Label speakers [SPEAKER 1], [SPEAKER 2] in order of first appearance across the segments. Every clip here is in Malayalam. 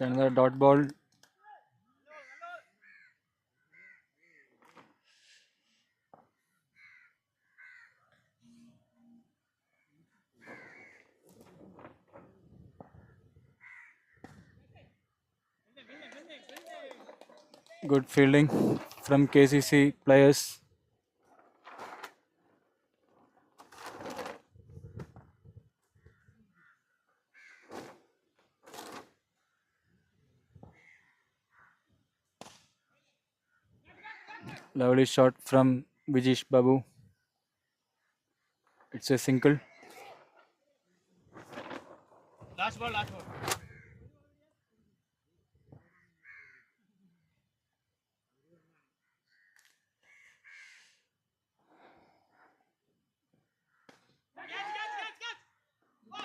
[SPEAKER 1] It's another dot ball. Good fielding from KCC players. Lovely shot from Vijesh Babu. It's a single.
[SPEAKER 2] Last ball.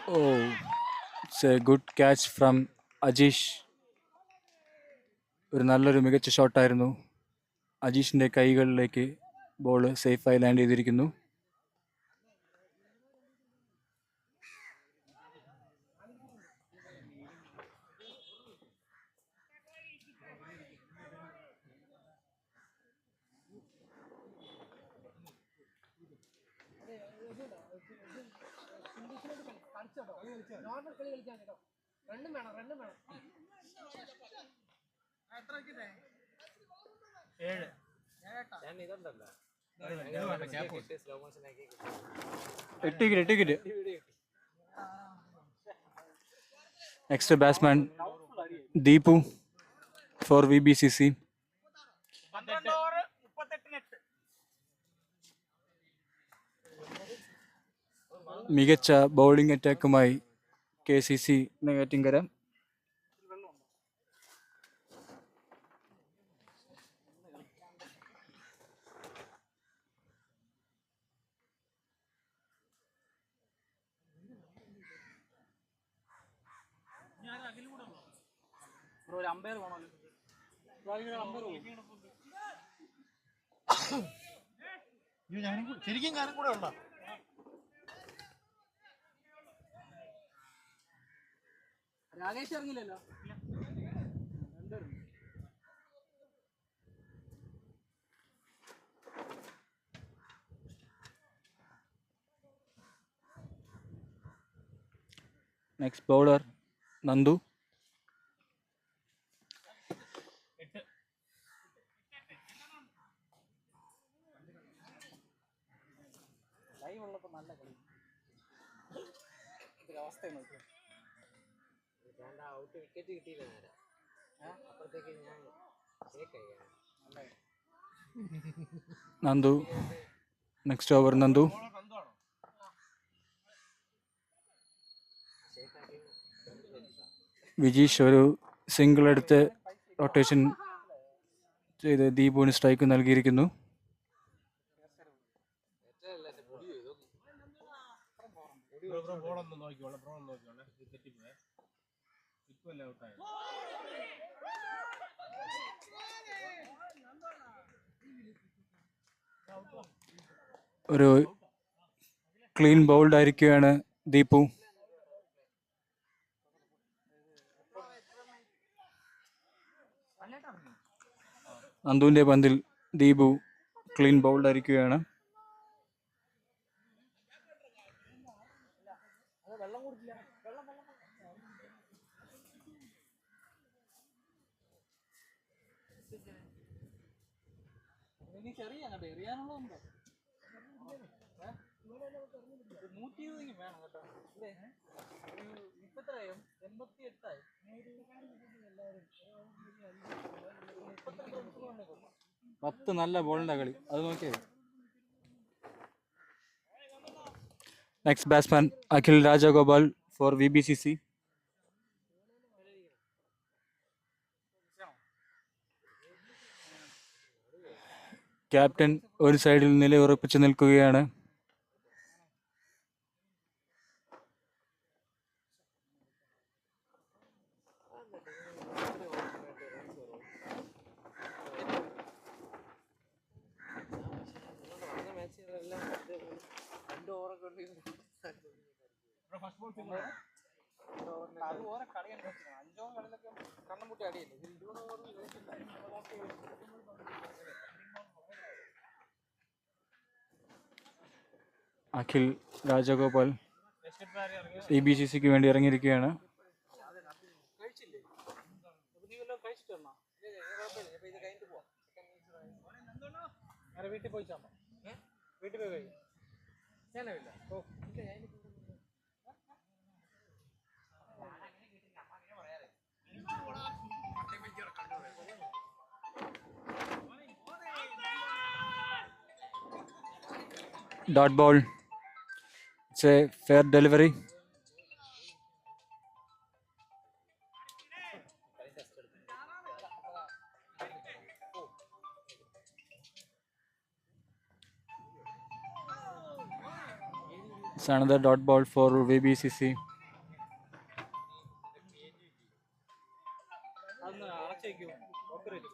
[SPEAKER 1] Oh, it's a good catch from Ajeesh. ഒരു നല്ലൊരു മികച്ച ഷോട്ടായിരുന്നു. അജീഷിൻ്റെ കൈകളിലേക്ക് ബോൾ സേഫായി ലാൻഡ് ചെയ്തിരിക്കുന്നു. Ticket. Next batsman Deepu for VBCC. മികച്ച ബൗളിംഗ് അറ്റാക്കുമായി KCC നെയ്യാറ്റിൻകര.
[SPEAKER 2] ശരിക്കും ഞാനും കൂടെ ഉണ്ടോ? രാകേഷ് ഇറങ്ങില്ലല്ലോ.
[SPEAKER 1] Next bowler Nandu.
[SPEAKER 2] നല്ല കളി. അവസ്ഥ നോക്കി ഔട്ട് വിക്കറ്റ് കിട്ടിയില്ല നേരെ. അപ്പുറത്തേക്ക് ഞാൻ
[SPEAKER 1] നന്ദു. Next over Nandu. വിജീഷ് ഒരു സിംഗിൾ എടുത്ത് റൊട്ടേഷൻ ചെയ്ത് ദീപുവിന് സ്ട്രൈക്ക് നൽകിയിരിക്കുന്നു. ഒരു ക്ലീൻ ബൗൾഡ് ആയിരിക്കുകയാണ് ദീപു. നന്ദുവിൻ്റെ പന്തിൽ ദീപു ക്ലീൻ ബൗൾഡ് ആയിരിക്കുകയാണ്.
[SPEAKER 2] എറിയാനുള്ളതുണ്ടോ? 120 വേണം കേട്ടോ. ഇപ്പത്രയോ 88
[SPEAKER 1] 10 നല്ല ബോളിൻ്റെ കളി, അത് നോക്കിയത്. Next batsman Akhil Rajagopal for VBCC. Captain ഒരു സൈഡിൽ നിലയുറപ്പിച്ച് നിൽക്കുകയാണ്.
[SPEAKER 2] അത് ഓരോ കളിയാണ് കളിച്ചത്. 5 കളിലൊക്കെ കണ്ണും മുട്ടി അടിയില്ല. ഇത് 20 ഓവറിൽ കളിച്ചില്ല.
[SPEAKER 1] അഖിൽ രാജഗോപാൽ CBCCക്ക് വേണ്ടി ഇറങ്ങിയിരിക്കുകയാണ്.
[SPEAKER 2] കഴിച്ചില്ലേ? നീ വല്ലതും കഴിച്ചിട്ടുണ്ടോ? ഇത് കഴിഞ്ഞിട്ട് പോവാം. നേരെ വീട്ടിൽ പോയി ചാമ്പോ. വീട്ടിൽ പോയി കഴിയും. ഞാനില്ല. ഓ ഇല്ല, ഞാൻ
[SPEAKER 1] Dot ball. It's a fair delivery. It's another dot ball for VBCC.
[SPEAKER 2] അതൊന്ന് അടച്ചു വയ്ക്കൂ. Operate.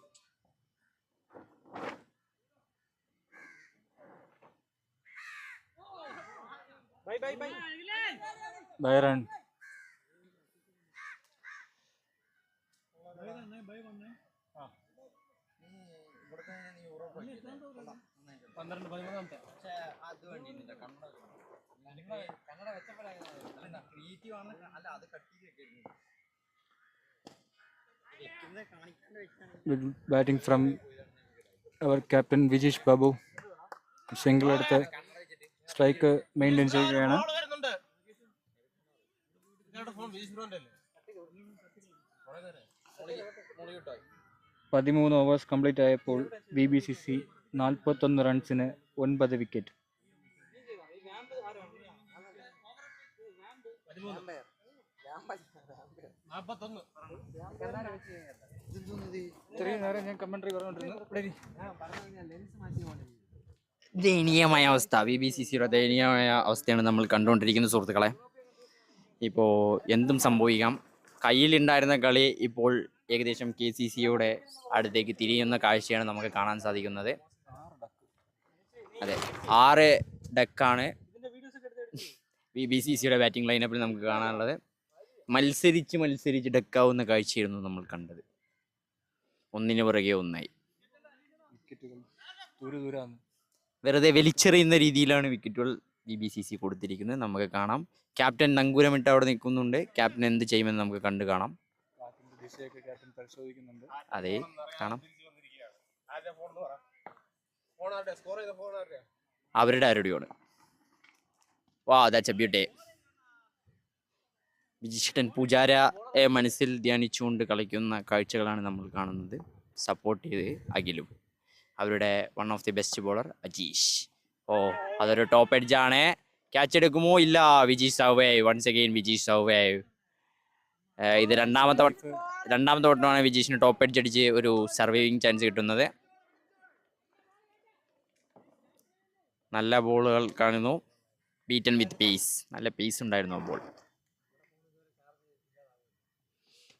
[SPEAKER 2] Bye bye bye.
[SPEAKER 1] Byron.
[SPEAKER 2] പന്ത്രണ്ട് 13 പക്ഷേ അത് വേണ്ടിയില്ല. കന്നഡ വെച്ചപ്പോഴാണ് ക്രിയേറ്റീവ് ആണ്. അല്ല അത് കട്ട് ചെയ്ത്
[SPEAKER 1] Good batting from our captain Vijesh Babu. Single എടുത്ത് സ്ട്രൈക്ക് മെയിൻറ്റെയിൻ ചെയ്യുകയാണ്. 13 ഓവേഴ്സ് കംപ്ലീറ്റ് ആയപ്പോൾ VBCC 41 റൺസിന് 9 വിക്കറ്റ്. ഇത്രയും നേരം ഞാൻ കമന്ററി
[SPEAKER 3] ദയനീയമായ അവസ്ഥ, VBCCയുടെ ദയനീയമായ അവസ്ഥയാണ് നമ്മൾ കണ്ടുകൊണ്ടിരിക്കുന്നത് സുഹൃത്തുക്കളെ. ഇപ്പോൾ എന്തും സംഭവിക്കാം. കയ്യിലുണ്ടായിരുന്ന കളി ഇപ്പോൾ ഏകദേശം KCCയുടെ അടുത്തേക്ക് തിരിയുന്ന കാഴ്ചയാണ് നമുക്ക് കാണാൻ സാധിക്കുന്നത്. അതെ, 6 ഡക്കാണ് VBCCയുടെ ബാറ്റിംഗ് ലൈനപ്പിൽ നമുക്ക് കാണാനുള്ളത്. മത്സരിച്ച് ഡക്കാവുന്ന കാഴ്ചയായിരുന്നു നമ്മൾ കണ്ടത്. ഒന്നിനു പുറകെ ഒന്നായി വെറുതെ വലിച്ചെറിയുന്ന രീതിയിലാണ് വിക്കറ്റുകൾ VBCC കൊടുത്തിരിക്കുന്നത്. നമുക്ക് കാണാം, ക്യാപ്റ്റൻ നങ്കൂരമിട്ട് അവിടെ നിൽക്കുന്നുണ്ട്. ക്യാപ്റ്റൻ എന്ത് ചെയ്യുമെന്ന് നമുക്ക് കണ്ടു കാണാം. അതെ, കാണാം. അവരുടെ ആരുടെയാണ്. വാ, ദാറ്റ്സ് എ ബ്യൂട്ടി. വിജിഷ്ടൻ പൂജാരയെ മനസ്സിൽ ധ്യാനിച്ചുകൊണ്ട് കളിക്കുന്ന കാഴ്ചകളാണ് നമ്മൾ കാണുന്നത്. സപ്പോർട്ട് ചെയ്ത് അഖിലും അവരുടെ one of the best bowler Ajeesh. ഓ, അതൊരു ടോപ്പ് എഡ്ജാണ്. ക്യാച്ച് എടുക്കുമോ? ഇല്ല. വിജീഷ് സൗവേവ്, വൺസ് അഗെയിൻ വിജീഷ് സൗവേവ്. ഇത് രണ്ടാമത്തെ വട്ടമാണ് വിജീഷിന് ടോപ്പ് എഡ്ജ് അടിച്ച് ഒരു സർവൈവിങ് ചാൻസ് കിട്ടുന്നത്. നല്ല ബോളുകൾ കാണുന്നു. ബീറ്റൻ വിത്ത് പേസ്. നല്ല പേസ് ഉണ്ടായിരുന്നു ആ ball.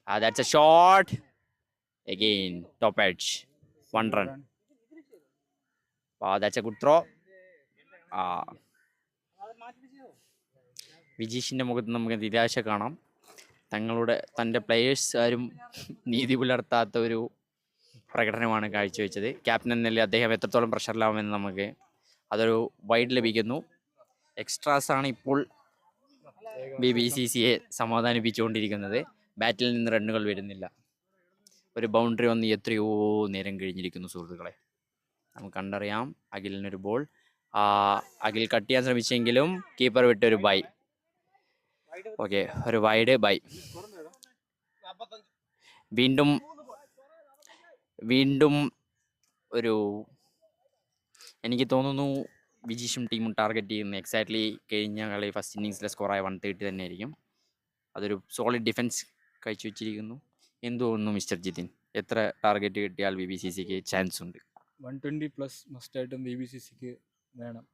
[SPEAKER 3] That's A shot. Again top edge. 1 run. That's a good throw. വിജീഷിൻ്റെ മുഖത്ത് നമുക്ക് നിരാശ കാണാം. തൻ്റെ പ്ലെയേഴ്സ് ആരും നീതി പുലർത്താത്ത ഒരു പ്രകടനമാണ് കാഴ്ചവെച്ചത്. ക്യാപ്റ്റൻ എന്നല്ലേ അദ്ദേഹം എത്രത്തോളം പ്രഷറിലാവുമെന്ന് നമുക്ക് അതൊരു വൈഡ് ലഭിക്കുന്നു. എക്സ്ട്രാസാണ് ഇപ്പോൾ VBCCയെ സമാധാനിപ്പിച്ചുകൊണ്ടിരിക്കുന്നത്. ബാറ്റിൽ നിന്ന് റണ്ണുകൾ വരുന്നില്ല. ഒരു ബൗണ്ടറി വന്ന് എത്രയോ നേരം കഴിഞ്ഞിരിക്കുന്നു സുഹൃത്തുക്കളെ. നമുക്ക് കണ്ടറിയാം. അഖിലിനൊരു ബോൾ. അഖിൽ കട്ട് ചെയ്യാൻ ശ്രമിച്ചെങ്കിലും കീപ്പർ വിട്ടൊരു ബൈ. ഓക്കെ, ഒരു വൈഡ് ബൈ. വീണ്ടും ഒരു, എനിക്ക് തോന്നുന്നു വിജീഷും ടീമും ടാർഗറ്റ് ചെയ്യുന്ന എക്സാക്ട്ലി കഴിഞ്ഞ കളി ഫസ്റ്റ് ഇന്നിങ്സിലെ സ്കോറായ 130 തന്നെയായിരിക്കും. അതൊരു സോളിഡ് ഡിഫൻസ് കാഴ്ചവെച്ചിരിക്കുന്നു. എന്ത് തോന്നുന്നു മിസ്റ്റർ ജിതിൻ? എത്ര ടാർഗറ്റ് കിട്ടിയാൽ VBCCക്ക് ചാൻസ് ഉണ്ട്?
[SPEAKER 1] 120+ മസ്റ്റായിട്ടും VBCCക്ക് വേണം.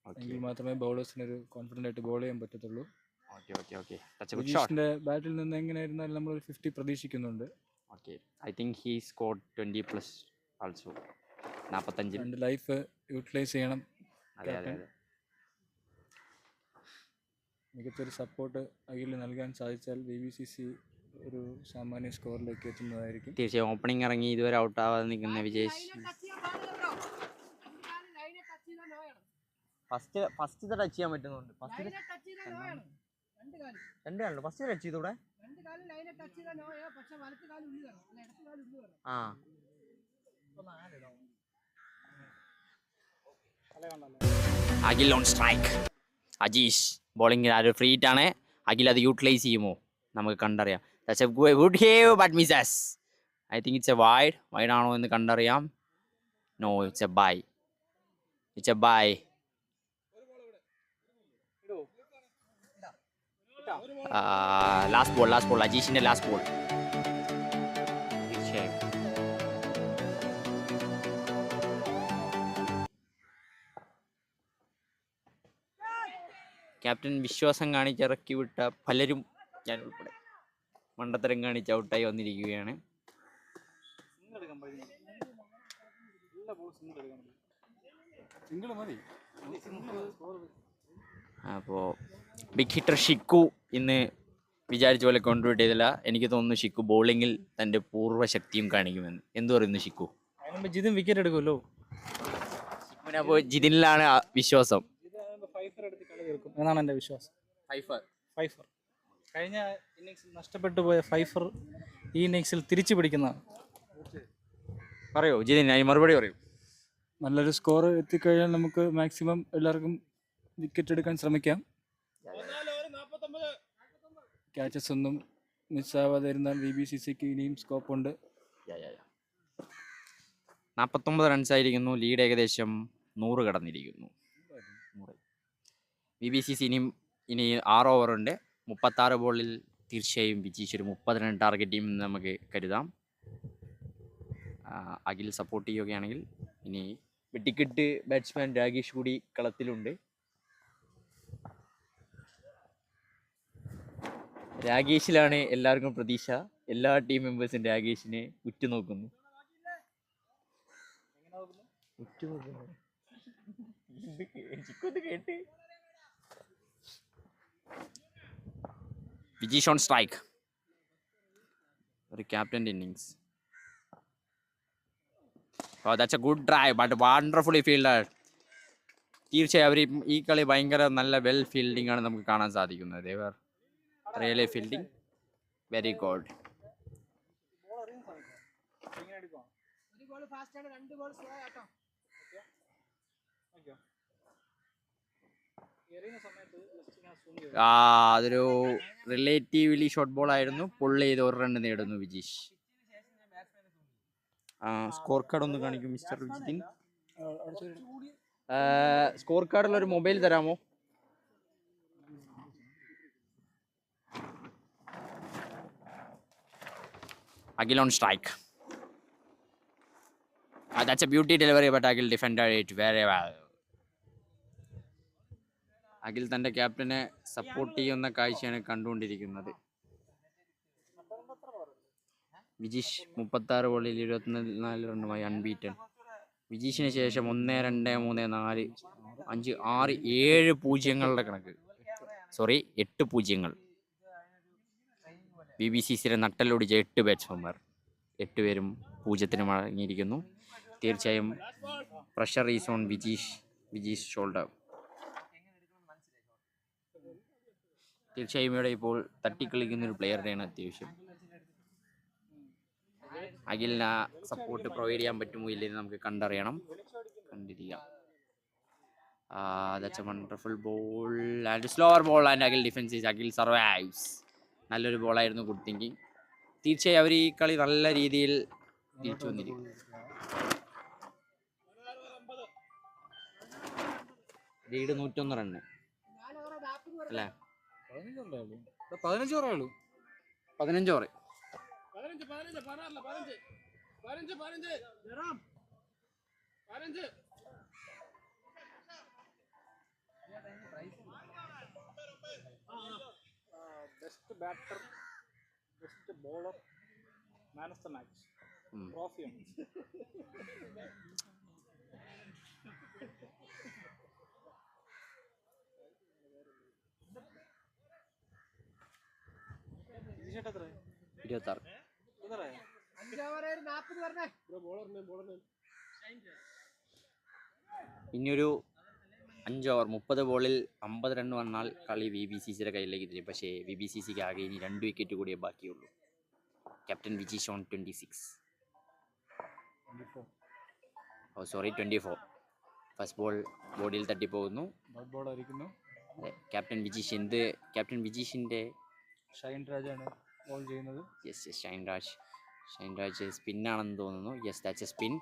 [SPEAKER 1] എങ്കിൽ മാത്രമേ ബൗളേഴ്സിന് ഒരു കോൺഫിഡൻ്റ് ആയിട്ട് ബോൾ ചെയ്യാൻ പറ്റത്തുള്ളൂ. വിജീഷിന്റെ ബാറ്റിൽ നിന്ന് എങ്ങനെയായിരുന്നാലും നമ്മൾ ഒരു 50 പ്രതീക്ഷിക്കുന്നുണ്ട്.
[SPEAKER 3] Okay, I think he scored 20+ also. 45
[SPEAKER 1] life utilise ചെയ്യണം.
[SPEAKER 3] അതെ.
[SPEAKER 1] മികച്ചൊരു സപ്പോർട്ട് അഖിലിന് നൽകാൻ സാധിച്ചാൽ VVCC ഒരു സാമാന്യ സ്കോറിലേക്ക് എത്തുന്നതായിരിക്കും.
[SPEAKER 3] തീർച്ചയായും ഓപ്പണിംഗ് ഇറങ്ങി ഇതുവരെ ഔട്ടാവാതെ നിൽക്കുന്ന വിജേഷ്. ഫസ്റ്റ് ടച്ച് ചെയ്യാൻ പറ്റുന്നുണ്ട്. രണ്ട് കാലുണ്ട്. ഫസ്റ്റ് ടച്ച് ചെയ്തൂടെ? ആ Akhil on strike. Ajeesh bowling ഒരു ഫ്രീറ്റ് ആണ്. അഖിൽ അത് യൂട്ടിലൈസ് ചെയ്യുമോ നമുക്ക് കണ്ടറിയാം. That's a good hit but misses. I think it's a wide. Wide ആണോ എന്ന് കണ്ടറിയാം. No, it's a bye. It's a bye. Last ball. അജീഷിന്റെ ലാസ്റ്റ് ബോൾ. തീർച്ചയായും ക്യാപ്റ്റൻ വിശ്വാസം കാണിച്ചിറക്കി വിട്ട പലരും ഞാൻ ഉൾപ്പെടെ മണ്ടത്തരം കാണിച്ച് ഔട്ടായി വന്നിരിക്കുകയാണ്. അപ്പോൾ ബിഗ് ഹിറ്റർ ഷിക്കു ഇന്ന് വിചാരിച്ച പോലെ കോൺട്രിബ്യൂട്ട് ചെയ്തില്ല. എനിക്ക് തോന്നുന്നു ഷിക്കു ബോളിങ്ങിൽ തൻ്റെ പൂർവ്വശക്തിയും കാണിക്കുമെന്ന്. എന്തു പറയുന്നു ഷിക്കു?
[SPEAKER 1] ജിതിൻ വിക്കറ്റ് എടുക്കുമല്ലോ.
[SPEAKER 3] അപ്പോൾ ജിതിനിലാണ് വിശ്വാസം
[SPEAKER 1] എന്നാണ് എൻ്റെ വിശ്വാസം. ഫൈഫർ കഴിഞ്ഞ ഇന്നിങ്സിൽ നഷ്ടപ്പെട്ടു പോയ ഫൈഫർ ഈ ഇന്നിങ്സിൽ തിരിച്ചു പിടിക്കുന്നതാണ്.
[SPEAKER 3] പറയൂ ജിതിൻ, മറുപടി പറയൂ.
[SPEAKER 1] നല്ലൊരു സ്കോർ എത്തിക്കഴിഞ്ഞാൽ നമുക്ക് മാക്സിമം എല്ലാവർക്കും വിക്കറ്റ് എടുക്കാൻ ശ്രമിക്കാം. ക്യാച്ചസ് ഒന്നും മിസ്സാവാതെ ഇരുന്നാൽ VBCCക്ക് ഇനിയും സ്കോപ്പുണ്ട്.
[SPEAKER 3] 49 റൺസായിരിക്കുന്നു. ലീഡ് ഏകദേശം 100 കടന്നിരിക്കുന്നു. VBCC ഇനി 6 ഓവറുണ്ട്. 36 ബോളിൽ തീർച്ചയായും വിജയിച്ച് ഒരു 30 റൺ ടാർഗറ്റ് ചെയ്യുമെന്ന് നമുക്ക് കരുതാം. അഖിൽ സപ്പോർട്ട് ചെയ്യുകയാണെങ്കിൽ ഇനി വെട്ടിക്കെട്ട് ബാറ്റ്സ്മാൻ രാകേഷ് കൂടി കളത്തിലുണ്ട്. രാകേഷിലാണ് എല്ലാവർക്കും പ്രതീക്ഷ. എല്ലാ ടീം മെമ്പേഴ്സും രാകേഷിനെ ഉറ്റുനോക്കുന്നു. Vijeesh on strike. ഒരു ക്യാപ്റ്റൻ്റെ innings. Oh, that's a good drive, but wonderfully fielded. തീർച്ചയായും അവർ ഈ കളി ഭയങ്കര നല്ല വെൽ ഫീൽഡിംഗ് ആണ് നമുക്ക് കാണാൻ സാധിക്കുന്നത്. They were really fielding very good. അതൊരു റിലേറ്റീവ്ലി ഷോർട്ട് ബോൾ ആയിരുന്നു. പുള്ള് ചെയ്ത് 1 റൺ നേടുന്നു വിജീഷ്. സ്കോർ കാർഡ് ഒന്ന് കാണിക്കും മിസ്റ്റർ ജിതിൻ. സ്കോർ കാർഡിൽ ഒരു മൊബൈൽ തരാമോ? Akhil on strike. That's a beauty delivery, but Akhil defended it very well. Akhil തൻ്റെ ക്യാപ്റ്റനെ സപ്പോർട്ട് ചെയ്യുന്ന കാഴ്ചയാണ് കണ്ടുകൊണ്ടിരിക്കുന്നത്. വിജീഷ് 36 ബോളിൽ 24 റണ്ണുമായി അൺബീറ്റൺ. വിജീഷിന് ശേഷം 1, 2, 3, 4, 5, 6, 7 പൂജ്യങ്ങളുടെ കണക്ക്. 8 പൂജ്യങ്ങൾ. VBCCയുടെ നട്ടലൊടിച്ച 8 ബാറ്റ്സ്മാൻമാർ. 8 പേരും 0-ന് മടങ്ങിയിരിക്കുന്നു. തീർച്ചയായും pressure is on Vijeesh shoulder. തീർച്ചയായും ഇവിടെ ഇപ്പോൾ തട്ടിക്കളിക്കുന്ന ഒരു പ്ലെയറുടെയാണ് അത്യാവശ്യം. അഖിലിന് സപ്പോർട്ട് പ്രൊവൈഡ് ചെയ്യാൻ പറ്റുമോ ഇല്ലെന്ന് നമുക്ക് കണ്ടിരിക്കാം. That's a wonderful ball and slower ball and Akhil defenses. Akhil survives. നല്ലൊരു ബോളായിരുന്നു. Good thinking. തീർച്ചയായും അവർ ഈ കളി നല്ല രീതിയിൽ തിരിച്ചു വന്നിരിക്കും. ലീഡ് 101 റണ്ണ് അല്ലേ?
[SPEAKER 1] 15 ഓവറേ ഉള്ളൂ.
[SPEAKER 3] 15 over.
[SPEAKER 1] Best batter, best bowler, man of the match ട്രോഫിയാണ്.
[SPEAKER 2] ഷോട്ട് എത്ര
[SPEAKER 3] 26. ഇനിയൊരു 5 ഓവർ 30 ബോളിൽ 50 റൺ വന്നാൽ കളി VBCCയുടെ കയ്യിലേക്ക് തിരിയും. പക്ഷേ VBCCക്ക് ആകെ ഇനി 2 വിക്കറ്റ് കൂടിയേ ബാക്കിയുള്ളൂ. Captain Vijeesh on 26. 24. First ball ബോഡിയിൽ തട്ടിപ്പോകുന്നു. ക്യാപ്റ്റൻ വിജീഷിൻ്റെ
[SPEAKER 1] ഷൈൻ രാജാണ് ബോൾ ചെയ്യുന്നത്.
[SPEAKER 3] യെസ് ഷൈൻ രാജ് സ്പിന്നാണെന്ന് തോന്നുന്നു. Yes that's a spin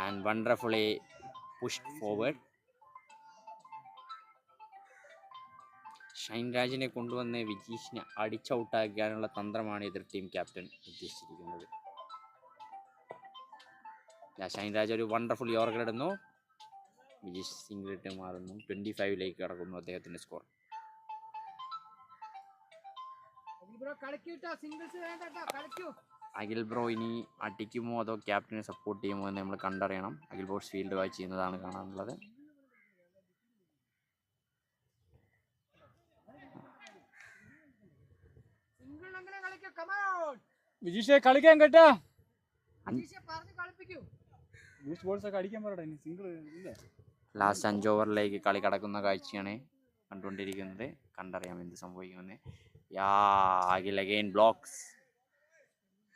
[SPEAKER 3] and wonderfully pushed forward. Shine രാജിനെ കൊണ്ടുവന്ന് വിജീഷിനെ അടിച്ചൗട്ടാക്കാനുള്ള തന്ത്രമാണ് എതിർ ടീം ക്യാപ്റ്റൻ ഉദ്ദേശിച്ചിരിക്കുന്നത്. ഷൈൻ രാജ് ഒരു വണ്ടർഫുൾ യോർക്കർ ഇടുന്നു. വിജീഷ് സിംഗിളിട്ട് മാറുന്നു. 25 കടക്കുന്നു അദ്ദേഹത്തിൻ്റെ സ്കോർ. അഖിൽ ബ്രോ ഇനി അടിക്കുമോ അതോ ക്യാപ്റ്റനെ സപ്പോർട്ട് ചെയ്യുമോ എന്ന് നമ്മൾ കണ്ടറിയണം. അഖിൽ ബ്രോ ഫീൽഡ് വാച്ച് ചെയ്യുന്നതാണ് കാണാനുള്ളത്.
[SPEAKER 1] വിജീഷെ കളിക്കാൻ കേട്ടാ. ബോൾസ് ഒക്കെ അടിക്കാൻ പറയട്ടെ. സിംഗിൾ ഇല്ല.
[SPEAKER 3] ലാസ്റ്റ് 5 ഓവറിലേക്ക് കളി കടക്കുന്ന കാഴ്ചയാണ് കണ്ടുകൊണ്ടിരിക്കുന്നത്. കണ്ടറിയാം എന്ത് സംഭവിക്കുമെന്ന്. Akhil again blocks.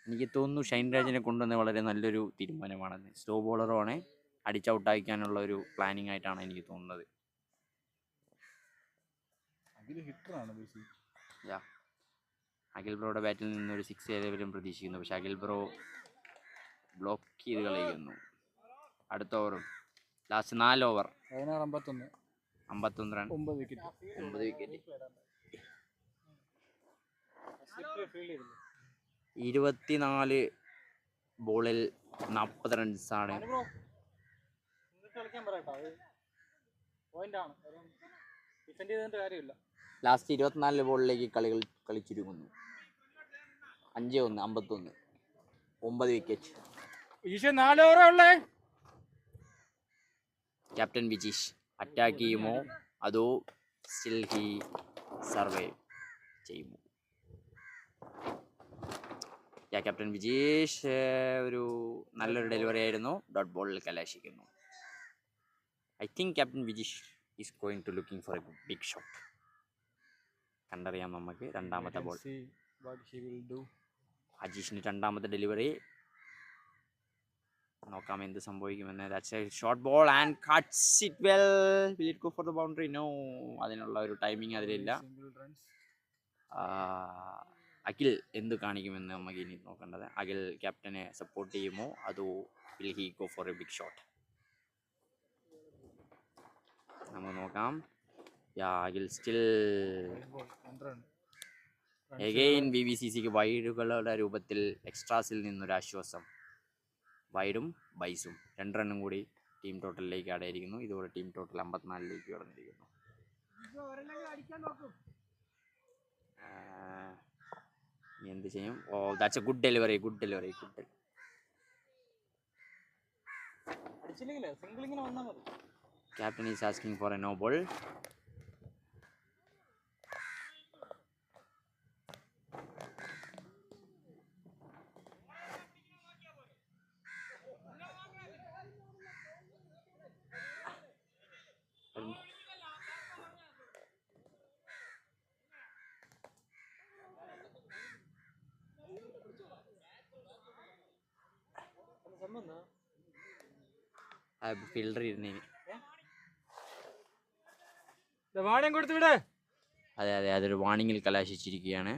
[SPEAKER 3] എനിക്ക് തോന്നുന്നു ഷൈൻ രാജിനെ കൊണ്ടുവന്ന് വളരെ നല്ലൊരു തീരുമാനമാണെന്ന്. സ്ലോ ബോളറുമാണ്, അടിച്ചൗട്ടാക്കാനുള്ള ഒരു പ്ലാനിങ് ആയിട്ടാണ് എനിക്ക് തോന്നുന്നത്. അഖിൽ ബ്രോയുടെ ബാറ്റിൽ നിന്നൊരു 6 ഏതെങ്കിലും പ്രതീക്ഷിക്കുന്നു. പക്ഷെ അഖിൽ ബ്രോ ബ്ലോക്ക് ചെയ്ത് കളയുന്നു. അടുത്ത ഓവറും ലാസ്റ്റ് 4 ഓവർ 51 റൺ 9 വിക്കറ്റ്. 24 ബോളിൽ 40 റൺസാണ്. ലാസ്റ്റ് 24 ബോളിലേക്ക് കളികൾ കളിച്ചിരിക്കുന്നു. 5-1 51 9 വിക്കറ്റ്. ക്യാപ്റ്റൻ വിജീഷ് അറ്റാക്ക് ചെയ്യുമോ അതോ സ്റ്റിൽ ഹി സർവൈവ് ചെയ്യുമോ? ക്യാപ്റ്റൻ വിജീഷ് ഒരു നല്ലൊരു ഡെലിവറി ആയിരുന്നു. ഡോട്ട് ബോളിൽ കലാശിക്കുന്നു. I think captain Vijeesh is going to looking for a big shot. കണ്ടറിയാം നമുക്ക്. രണ്ടാമത്തെ ബോൾ അജീഷിന് രണ്ടാമത്തെ ഡെലിവറി. നോക്കാം എന്ത് സംഭവിക്കുമെന്ന്. That's a short ball and cuts it well. Will it go for the boundary? No, അതിനുള്ള ഒരു ടൈമിംഗ് അതിലില്ല. അഖിൽ എന്ത് കാണിക്കുമെന്ന് നമുക്ക് ഇനി നോക്കേണ്ടത്. അഖിൽ ക്യാപ്റ്റനെ സപ്പോർട്ട് ചെയ്യുമോ അതോ will he go for a big shot? നമുക്ക് നോക്കാം. അഖിൽ സ്റ്റിൽ എഗെയിൻ VBCCക്ക് വൈഡുകളുടെ രൂപത്തിൽ എക്സ്ട്രാസിൽ നിന്നൊരാശ്വാസം. വൈഡും ബൈസും 2 റണ്ണും കൂടി ടീം ടോട്ടലിലേക്ക് ആടായിരിക്കുന്നു. ഇതോടെ ടീം ടോട്ടൽ 54 കടന്നിരിക്കുന്നു. എന്ത് ചെയ്യും? Oh, that's a good delivery. Captain is asking for a no ball. Fielder ഇരുന്നേന്. അതെ, അതൊരു വാണിങ്ങിൽ കലാശിച്ചിരിക്കുകയാണ്.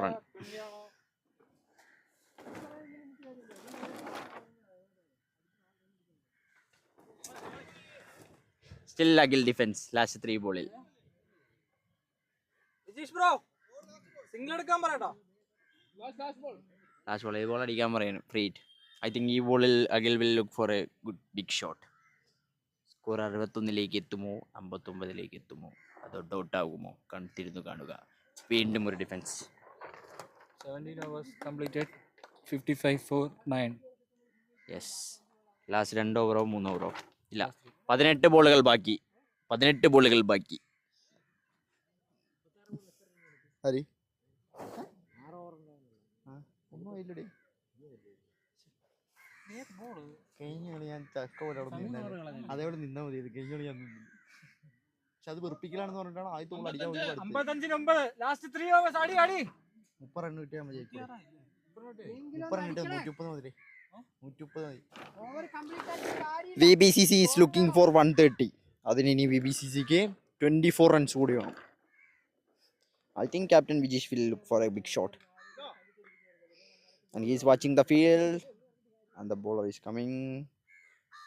[SPEAKER 3] Run. Still Akhil defence last 3 ബോളിൽ. ലാസ്റ്റ് ബോൾ ബോൾ അടിക്കാൻ പറയുന്നു. Free hit. ഐ തിങ്ക് ഈ ബോളിൽ Akhil will look for a good big shot. Score 61 എത്തുമോ 59 എത്തുമോ അതോ ഡൗട്ട് ആകുമോ? കണ്ടിരുന്നു കാണുക. വീണ്ടും ഒരു defence.
[SPEAKER 1] 17 overs completed. 55 for 9.
[SPEAKER 3] Yes, last 2 ഓവറോ 3 ഓവറോ ഇല്ല, 18 ബോളുകൾ ബാക്കി. 18 ബോളുകൾ ബാക്കി.
[SPEAKER 4] ഹരി ഒന്നും ആയില്ലടേ. കഴിഞ്ഞ കളി ഞാൻ ചക്ക പോലെ അവിടെ നിന്ന് അതേപോലെ നിന്നാ മതി. കഴിഞ്ഞ കളി ഞാൻ നിന്നു. പക്ഷെ അത് വെറുപ്പിക്കലാണെന്ന് പറഞ്ഞിട്ടാണ് ആദ്യത്തെ ബോൾ അടിക്കാൻ വേണ്ടി
[SPEAKER 2] 55-9 ലാസ്റ്റ് 3 ഓവേഴ്സ് അടി
[SPEAKER 4] 30 റൺ കിട്ടിയാൽ മതി. 30 റൺ കിട്ടിയാൽ 130 മതി. 130 മതി. VBCC is looking for 130. അതിന് ഇനി VBCCക്ക് 24 റൺസ് കൂടി വേണം. I think Captain Vijesh will look for a big shot. And he is watching the field. And the bowler is coming.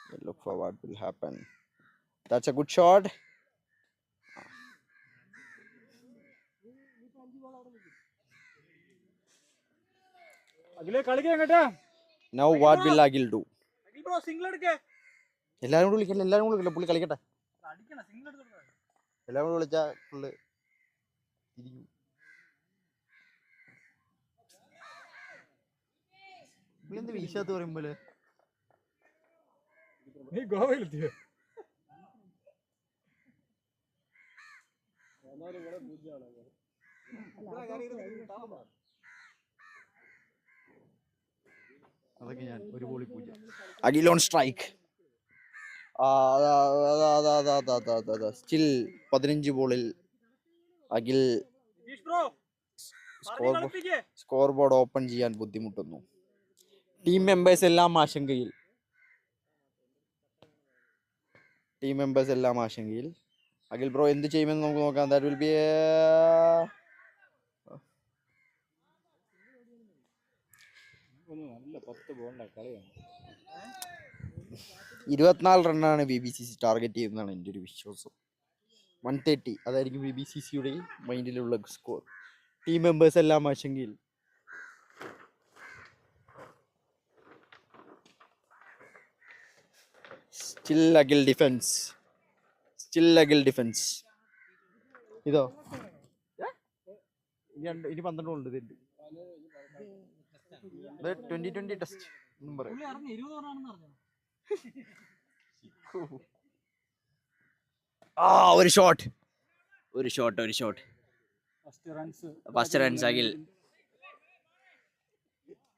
[SPEAKER 4] We'll look for what will happen. That's a good shot. Now what will Agil do? എല്ലാരും കൂടി വിളിക്കില്ല, പുള്ളി കളിക്കട്ടെ. എല്ലാരും കൂടി വിളിച്ചാ പുള്ളി തിരിക്കും. പുള്ളി എന്ത് വീശാത്ത പറയുമ്പോലെ
[SPEAKER 1] നീ ഗോവയിലെത്തിയോ?
[SPEAKER 4] അതൊക്കെ ഞാൻ ഒരു ബോളിൽ പൂജ. Akhil on strike. സ്റ്റിൽ 15 ബോളിൽ അഖിൽ സ്കോർ ബോർഡ് ഓപ്പൺ ചെയ്യാൻ ബുദ്ധിമുട്ടുന്നു. ടീം മെമ്പേഴ്സ് എല്ലാം ആശങ്കയിൽ. അഖിൽ ബ്രോ എന്ത് ചെയ്യുമെന്ന് നമുക്ക് നോക്കാം. That will be 24 റണ്ണാണ് VBCC target ചെയ്യുന്നതാണ് എൻ്റെ ഒരു വിശ്വാസം. 130 അതായിരിക്കും VBCCയുടെ മൈൻഡിലുള്ള സ്കോർ. ടീം മെമ്പേഴ്സ് എല്ലാം ആശങ്കയിൽ. Still Akhil defence. ഇതോ ഇനി 12 ഉണ്ട്. 2020 ടെസ്റ്റ് നമ്പർ. ഒരു ഷോട്ട്. First runs Akhil.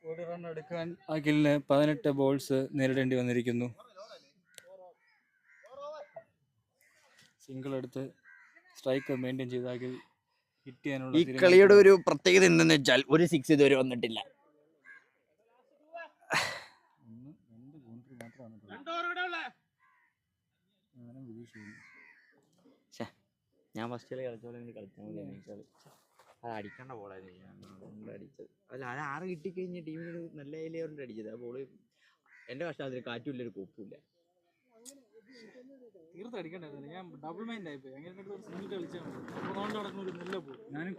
[SPEAKER 1] ഒരു റൺ എടുക്കാൻ അഖിലിന് 18 ബോൾസ് നേരിടേണ്ടി വന്നിരിക്കുന്നു. സിംഗിൾ എടുത്ത് സ്ട്രൈക്ക് മെയിൻറ്റെയിൻ ചെയ്ത അഖിൽ ഹിറ്റ് ചെയ്യാനുള്ള
[SPEAKER 4] ഈ കളിയുടെ ഒരു പ്രത്യേകത എന്തെന്ന് വെച്ചാൽ ഒരു 6 ഇതുവരെ വന്നിട്ടില്ല. ഞാൻ ഫസ്റ്റ് കളിച്ചോളെ കളിച്ചാൽ മതി. അത് അടിക്കേണ്ട ബോളായിരുന്നു അടിച്ചത്. അല്ല അത് 6 കിട്ടിക്കഴിഞ്ഞ ടീമിന് നല്ല ഏരിയവരുണ്ട് അടിച്ചത്. ആ ബോള് എൻ്റെ കഷ്ടത്തിൽ കാറ്റുമില്ല, ഒരു കൊപ്പുമില്ല.
[SPEAKER 1] തീർത്തടിക്കണ്ടായിരുന്നു. ഞാൻ ഡബിൾ മൈൻഡ് ആയിപ്പോയി. അങ്ങനെ സിംഗിൾ കളിച്ചാൽ മതി. നടക്കുന്ന ഒരു നല്ല ബോൾ ഞാനും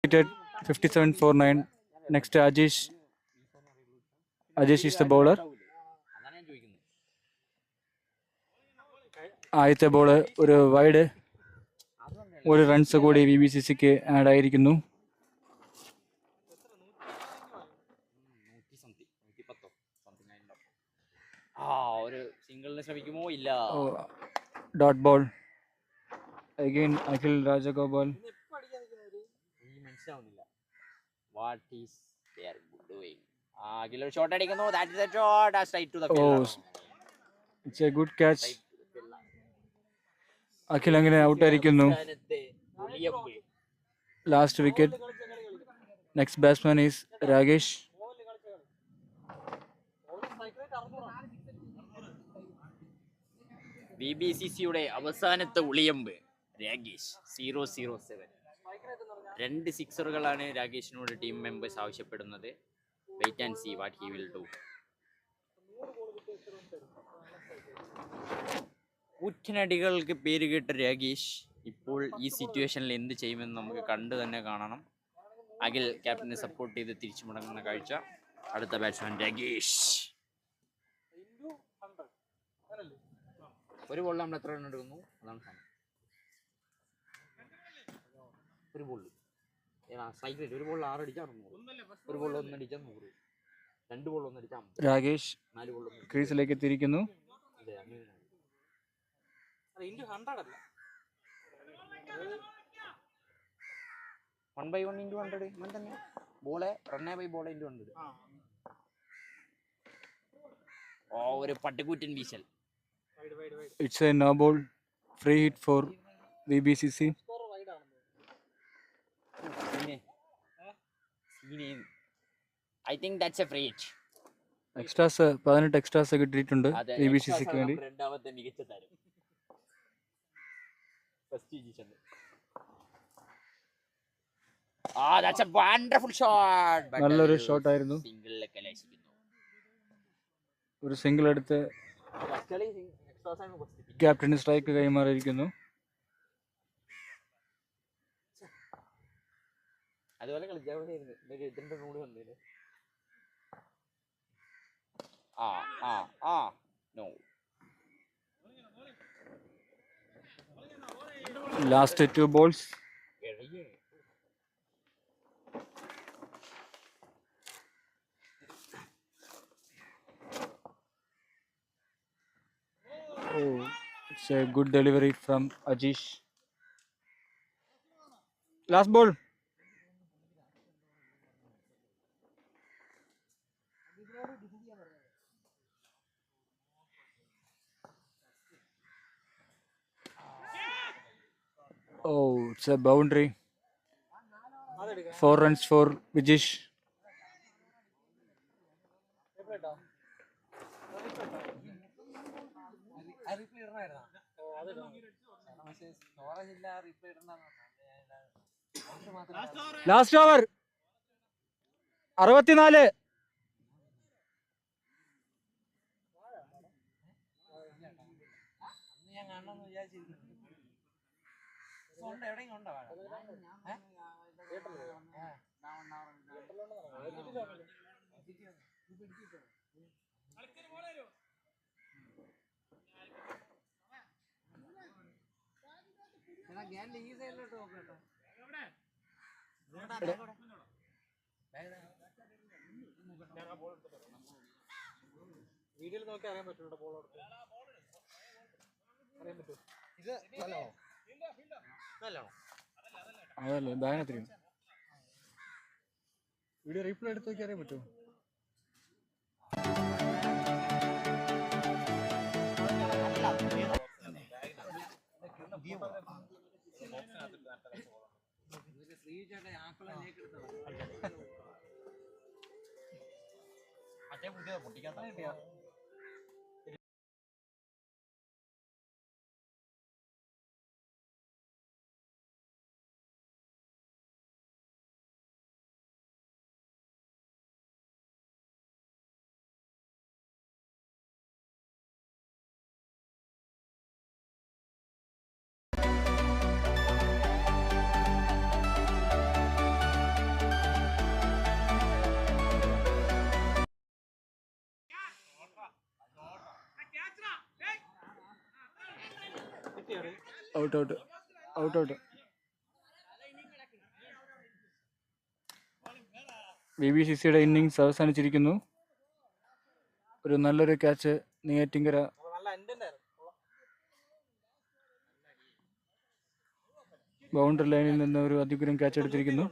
[SPEAKER 1] Wicket 57 for 9. Next Ajish is the bowler. ആദ്യത്തെ ബോള് ഒരു വൈഡ്. ഒരു റൺസ് കൂടി VBCCക്ക് ആഡ് ആയിരിക്കുന്നു.
[SPEAKER 3] ഒരു സിംഗിളിന് ശ്രമിക്കുമോ? ഇല്ല.
[SPEAKER 1] Dot ball again Akhil Rajagopal.
[SPEAKER 3] മനസ്സിലാവുന്നില്ല what is they are doing. Akhil ഒരു ഷോട്ട് അടിക്കുന്നു. That is a shot straight to the field.
[SPEAKER 1] It's a good catch. Akhil അങ്ങനെ ഔട്ട് ആയിരിക്കുന്നു. Last wicket. Next batsman is Rakesh.
[SPEAKER 3] VBCCയുടെ അവസാനത്തെ ഉളിയമ്പ് രാകേഷ് 007. 2 സിക്സറുകളാണ് രാകേഷിനോട് ടീം മെമ്പേഴ്സ് ആവശ്യപ്പെടുന്നത്. Wait and see what he will do. കൂറ്റനടികൾക്ക് പേര് കേട്ട രാകേഷ് ഇപ്പോൾ ഈ സിറ്റുവേഷനിൽ എന്ത് ചെയ്യുമെന്ന് നമുക്ക് കണ്ടു തന്നെ കാണണം. അഖിൽ ക്യാപ്റ്റനെ സപ്പോർട്ട് ചെയ്ത് തിരിച്ചു മുടങ്ങുന്ന കാഴ്ച. അടുത്ത ബാറ്റ്സ്മാൻ രാകേഷ്.
[SPEAKER 4] ഒരു ബോളിൽ നമ്മൾ എത്ര റൺ എടുക്കുന്നു അതാണ് സമയം. ഒരു ബോളിൽ സ്ട്രൈക്ക് റേറ്റ് ഒരു ബോളിൽ 6 അടിച്ചാൽ 100, ഒരു ബോളിൽ 1 അടിച്ചാൽ 100, 2 ബോളിൽ 1 അടിച്ചാൽ 50,
[SPEAKER 1] രാകേഷ്
[SPEAKER 4] 4 ബോളിൽ 1
[SPEAKER 1] ക്രീസിലേക്ക് എത്തിയിരിക്കുന്നു.
[SPEAKER 4] അതെ അങ്ങനെയാണ്.
[SPEAKER 2] അത് ഇൻറ്റു 100 അല്ല
[SPEAKER 4] 1/1 × 100 അങ്ങനെ തന്നെ. ബോളെ റണ്ണേ ബൈ ബോളെ × 100. ഓ ഒരു പട്ടിക്കൂറ്റൻ വീശൽ.
[SPEAKER 1] It's a no ball, free hit for VBCC.
[SPEAKER 2] Score wide ആണെന്ന്
[SPEAKER 4] I think that's a free hit.
[SPEAKER 1] Extras 18 extras കിട്ടിയിട്ടുണ്ട് VBCCക്ക് വേണ്ടി.
[SPEAKER 4] രണ്ടാമത്തെ മികച്ച താരം that's a wonderful shot.
[SPEAKER 1] നല്ലൊരു ഷോട്ട് ആയിരുന്നു.
[SPEAKER 4] സിംഗിളിലെ കലാശിക്കുന്നു.
[SPEAKER 1] ഒരു സിംഗിൾ എടുത്ത് ക്യാപ്റ്റന് സ്ട്രൈക്ക് കൈമാറിയിരിക്കുന്നു.
[SPEAKER 4] അതുപോലെ കളിച്ചാൽ മതിയായിരുന്നു. ഇതിന്റെ കൂടി വന്നില്ലേ. No.
[SPEAKER 1] Last 2 balls. Oh, it's a good delivery from Ajish. Last ball. Oh, it's a boundary. 4 runs for Vijish. Last over 64.
[SPEAKER 2] വീഡിയോയിൽ നോക്കി അറിയാൻ പറ്റുള്ളൂ ബോൾ അറിയാൻ പറ്റുമോ? ഇത് നല്ലോണോ
[SPEAKER 1] അതല്ലേ ബാഗിനെത്തിരിക്കും. വീഡിയോ റീപ്ലേ എടുത്ത് നോക്കി അറിയാൻ പറ്റുമോ?
[SPEAKER 4] പൊട്ടിക്കാൻ
[SPEAKER 1] ഔട്ട്. VBCCയുടെ ഇന്നിങ്സ് അവസാനിച്ചിരിക്കുന്നു. ഒരു നല്ലൊരു ക്യാച്ച് നെയ്യാറ്റിൻകര ബൗണ്ടറി ലൈനിൽ നിന്ന് ഒരു അതിഗുരം catch എടുത്തിരിക്കുന്നു.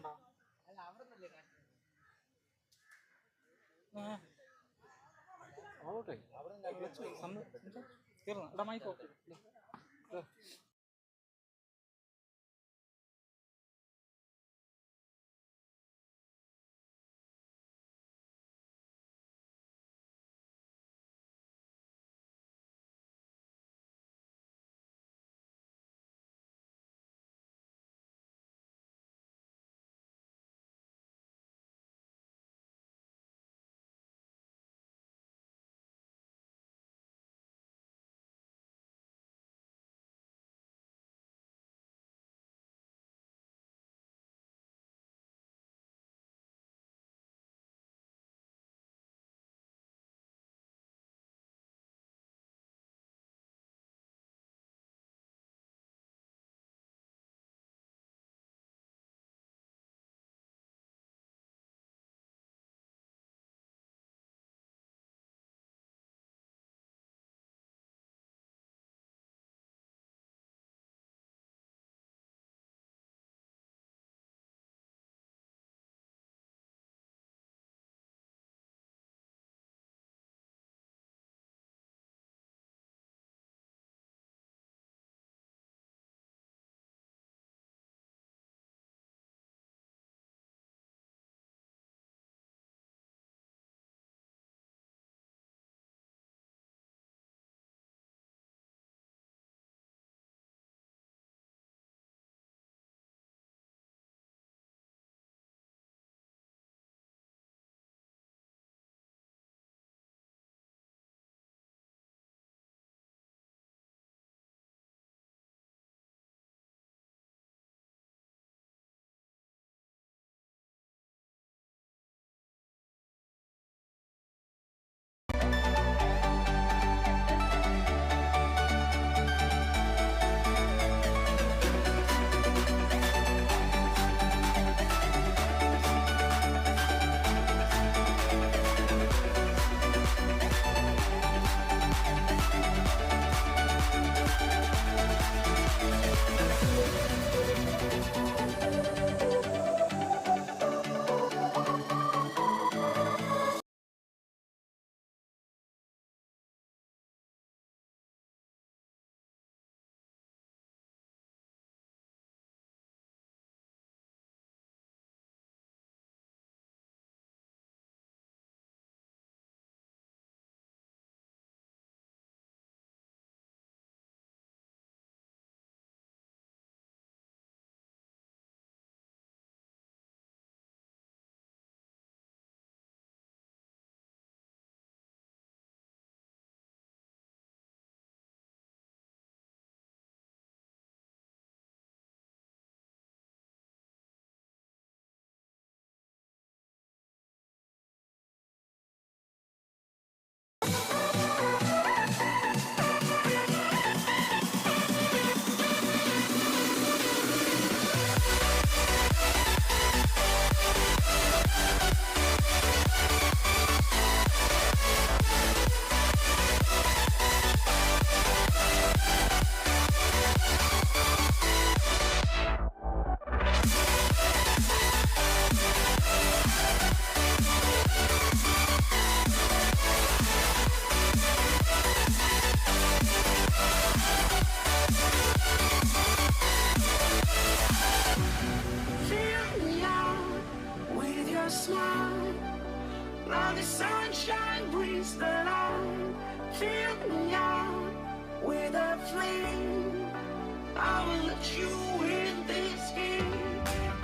[SPEAKER 5] I will let you in this game.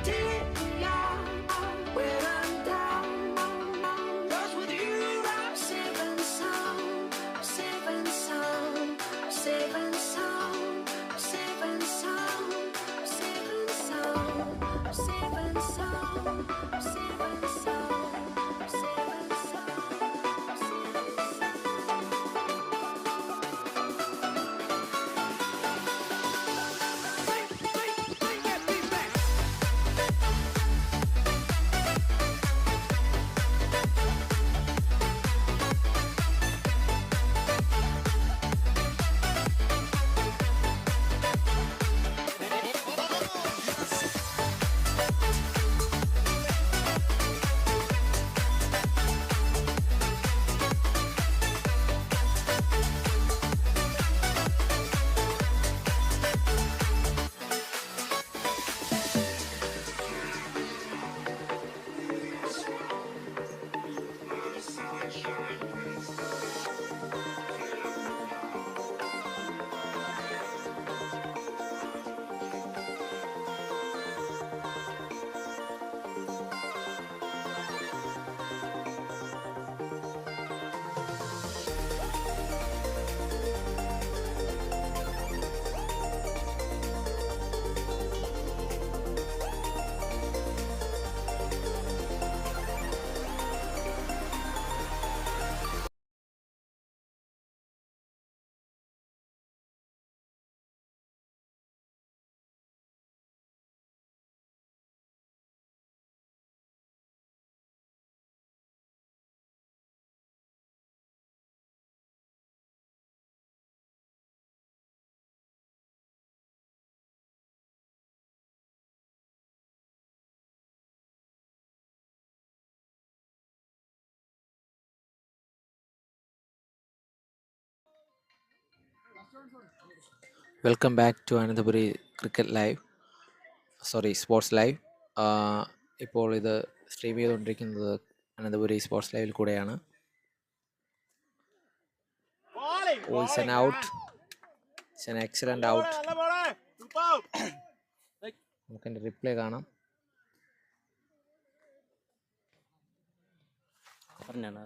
[SPEAKER 5] Take me out when I'm down. 'Cause with you I'm safe and sound. Safe and sound. Safe and sound. Safe and sound. Safe and sound. Safe and sound. Safe and sound. Safe and sound.
[SPEAKER 6] Welcome back to Ananthapuri cricket live, sports live. ഇപ്പോൾ ഇത് സ്ട്രീം ചെയ്തുകൊണ്ടിരിക്കുന്നത് അനന്തപുരി സ്പോർട്സ് ലൈവിൽ കൂടെയാണ്. It's an out, it's an excellent out. നമുക്കെൻ്റെ റിപ്ലൈ കാണാം.
[SPEAKER 3] പറഞ്ഞാണ്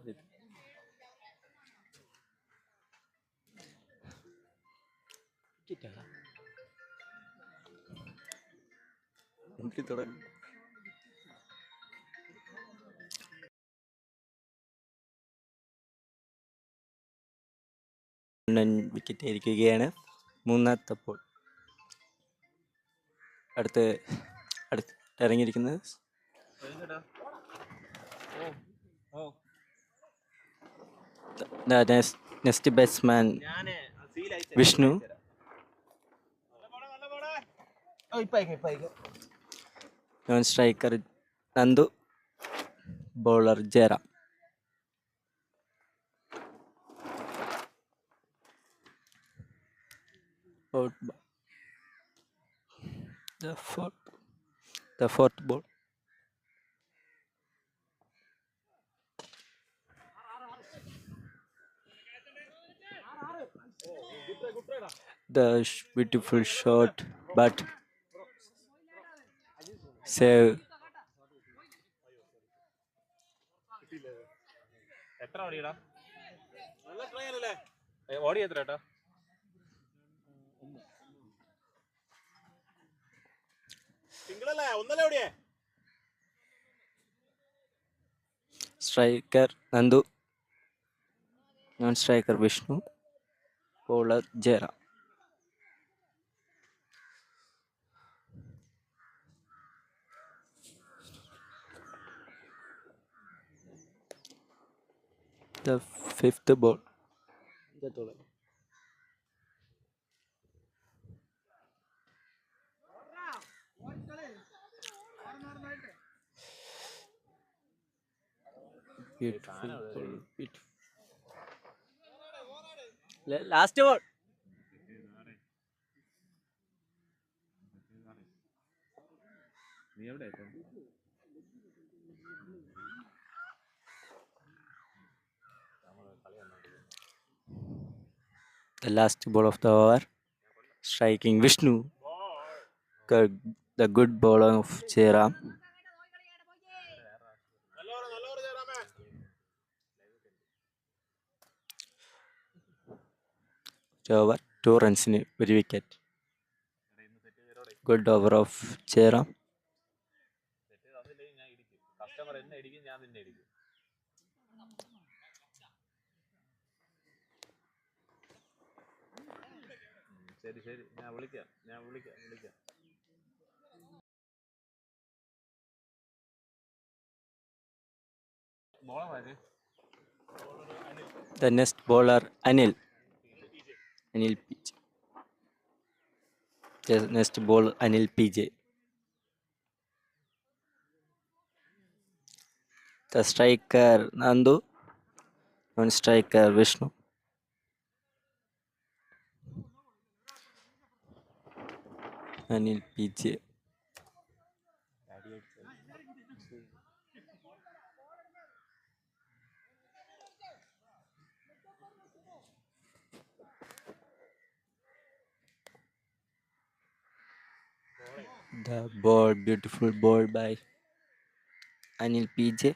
[SPEAKER 3] തുടങ്ങി. വിക്കറ്റ് ആയിരിക്കുകയാണ്. മൂന്നാമത്തെ ബോൾ. അടുത്ത് ഇറങ്ങിയിരിക്കുന്നത് next batsman Vishnu. Non striker Nandu, bowler Jayaram. The fourth ball. The beautiful shot, but save.
[SPEAKER 2] എത്ര ഓടിയടാ? നല്ല ട്രൈ ആണല്ലേ. ഓടി എത്ര ഏട്ടാ? സിംഗിൾ അല്ലേ? ഒന്നല്ലേ ഓടിയേ?
[SPEAKER 3] Striker Nandu, non-striker Vishnu, bowler Jera. The fifth ball. Beautiful ball, beautiful. Last ball. The last ball of the over, striking Vishnu,
[SPEAKER 4] the good bowler of Jairam. Over 2 runs in ഒരു wicket. Good over of Jairam. The next bowler Anil. Anil PJ. The next bowler Anil PJ. The striker Nandu. Non striker Vishnu. Anil PJ. The ball, beautiful ball by Anil PJ.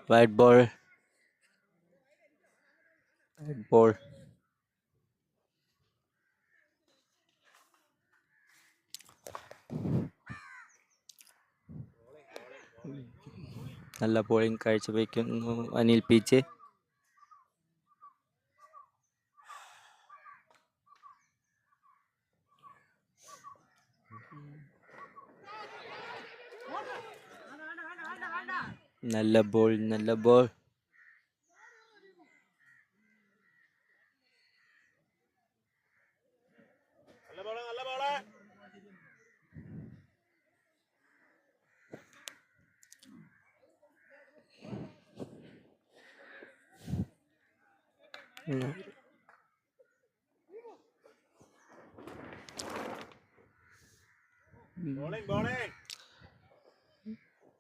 [SPEAKER 4] White ball. White ball. നല്ല ബോളിംഗ് കാഴ്ചവെക്കുന്നു അനിൽ പി ജെ. നല്ല ബോൾ, നല്ല ball.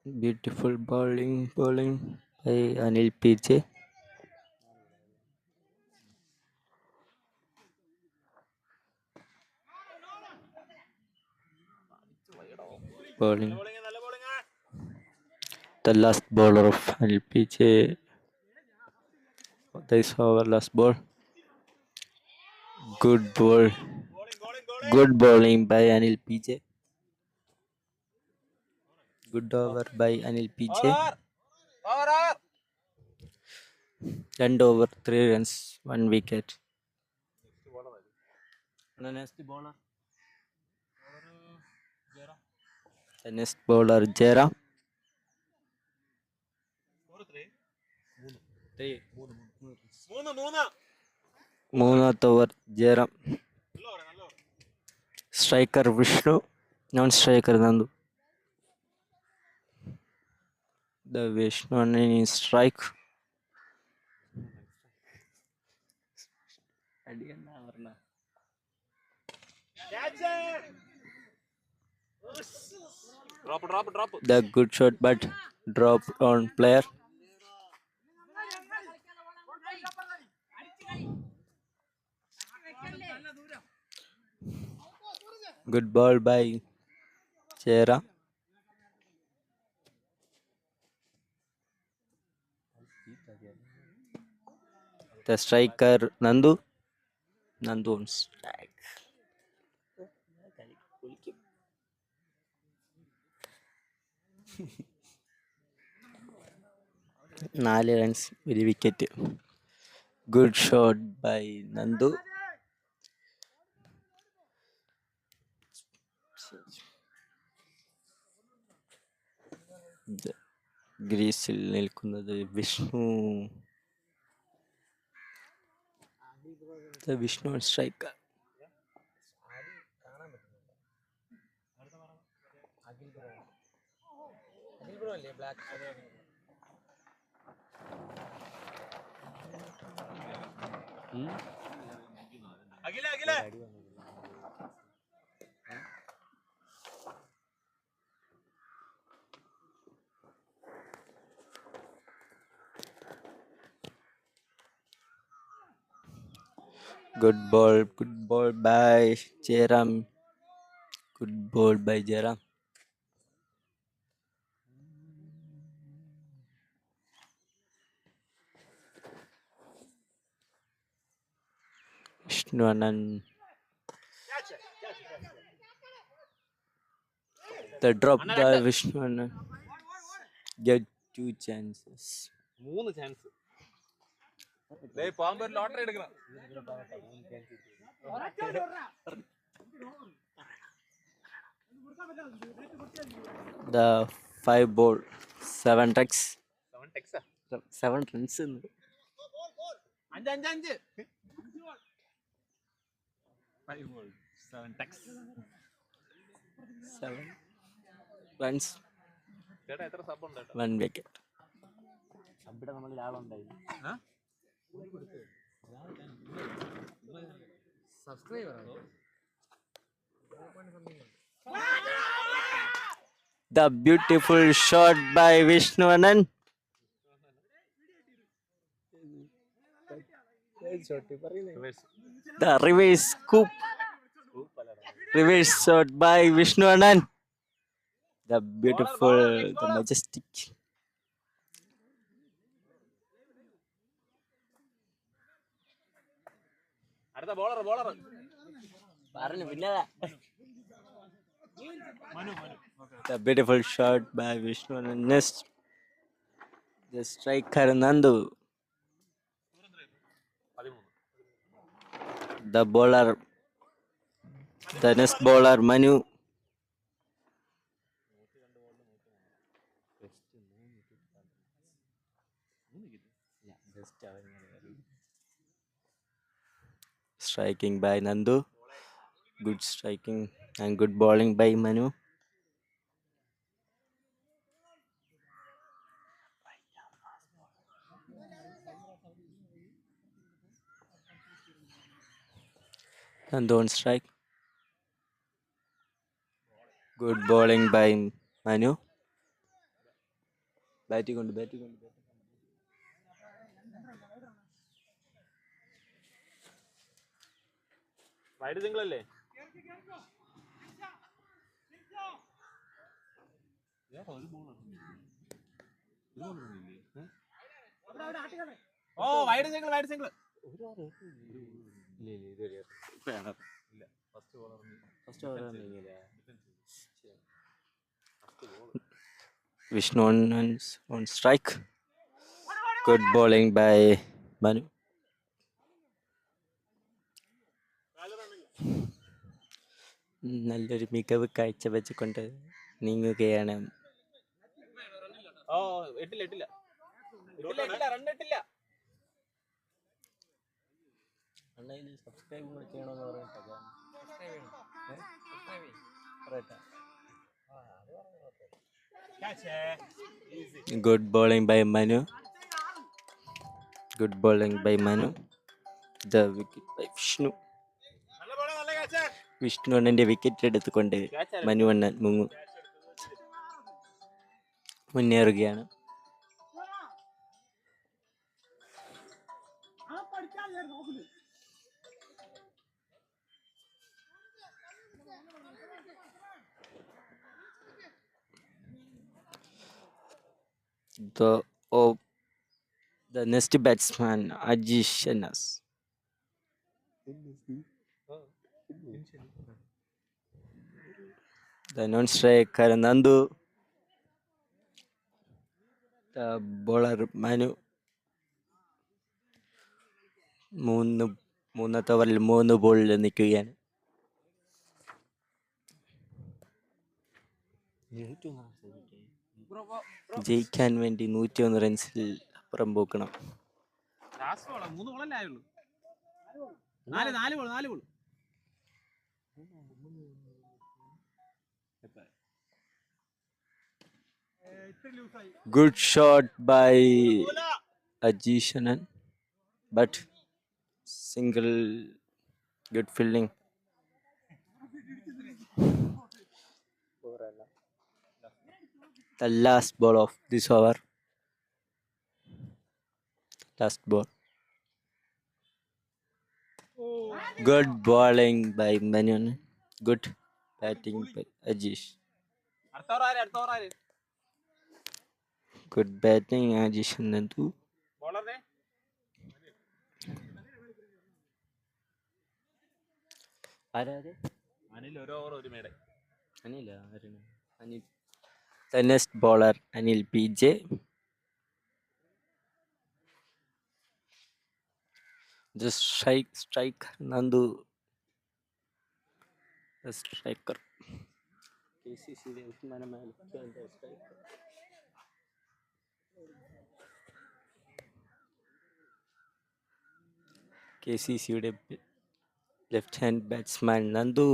[SPEAKER 4] Beautiful bowling by Anil PJ. Bowling. The last bowler of Anil PJ. This over last ball. Good ball. Good bowling by Anil PJ. Good over by Anil PJ. 2 over 3 runs, 1 wicket. The next bowler. The next bowler Jairam. 3 over Jairam. Striker Vishnu. Non-striker Nandu. The Vishnu in strike. The good shot but dropped on player. Good ball by Jairam. The striker Nandu. Nandu on strike. 4 runs, 1 wicket. Good shot by Nandu. ഗ്രീസിൽ നിൽക്കുന്നത് Vishnu. Vishnu striker. Good ball by Jairam. Good ball by Jairam. Vishnu Anand. The drop by Vishnu Anand. Get 2 chances.
[SPEAKER 2] 3 chance പാമ്പ് ലോട്ടറി എടുക്കണം.
[SPEAKER 4] The 5 ball. 7 runs. 7 runs.
[SPEAKER 2] 5
[SPEAKER 4] 7 runs.
[SPEAKER 2] ചേട്ടാ എത്ര സബ് ഉണ്ട്?
[SPEAKER 4] 1 wicket.
[SPEAKER 2] അവിടെ നമ്മൾ ഒരാളുണ്ടായി.
[SPEAKER 4] The beautiful shot by Vishnu Anand. The reverse scoop. Reverse shot by Vishnu Anand. The beautiful, the majestic.
[SPEAKER 2] അടുത്ത bowler
[SPEAKER 4] The beautiful shot by Vishnu Anand. Next, the striker Nandu. The bowler, the next bowler Manu. Striking by Nandu. Good striking and good bowling by Manu. Nandu on strike. Good bowling by Manu. Batting on.
[SPEAKER 2] Wide single അല്ലേ? ഓ wide single.
[SPEAKER 4] Vishnu on strike. Good bowling by Manu. നല്ലൊരു മികവ് കാഴ്ചവെച്ചുകൊണ്ട് നീങ്ങുകയാണ്.
[SPEAKER 2] ഓ എട്ടില്ല റൺ എട്ടില്ല.
[SPEAKER 4] സബ്സ്ക്രൈബ് ചെയ്യണമെന്ന് പറഞ്ഞിട്ട്. Good bowling by Manu. The wicket by Vishnu. Vishnu അണ്ണന്റെ വിക്കറ്റ് എടുത്തുകൊണ്ട് മനു അണ്ണൻ മുന്നേറുകയാണ്. The next batsman Ajish Anas. The non-striker Nandu. The bowler Manu. മൂന്നത്തെ ഓവറിൽ 3 ബോളിൽ നിൽക്കുകയാണ്. ജയിക്കാൻ വേണ്ടി 101 റൺസിൽ അപ്പുറം പോക്കണം.
[SPEAKER 2] 3 ബോളല്ലേ ആയുള്ളൂ. 4 ball.
[SPEAKER 4] Good shot by Ajish Anand, but single. Good fielding. The last ball of this over. Last ball. Good bowling by Manon. Good batting by Ajish. Good batting Ajish and Nandu. Anil. The next bowler Anil PJ. The striker Nandu. The striker. KCCയുടെ left hand batsman Nandu.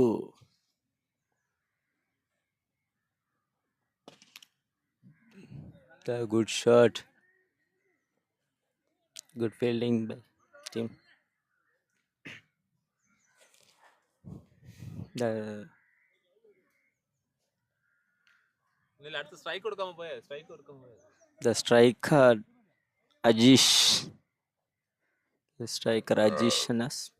[SPEAKER 4] The good shot. Good fielding by team. The striker Ajish. The striker Ajish Anas.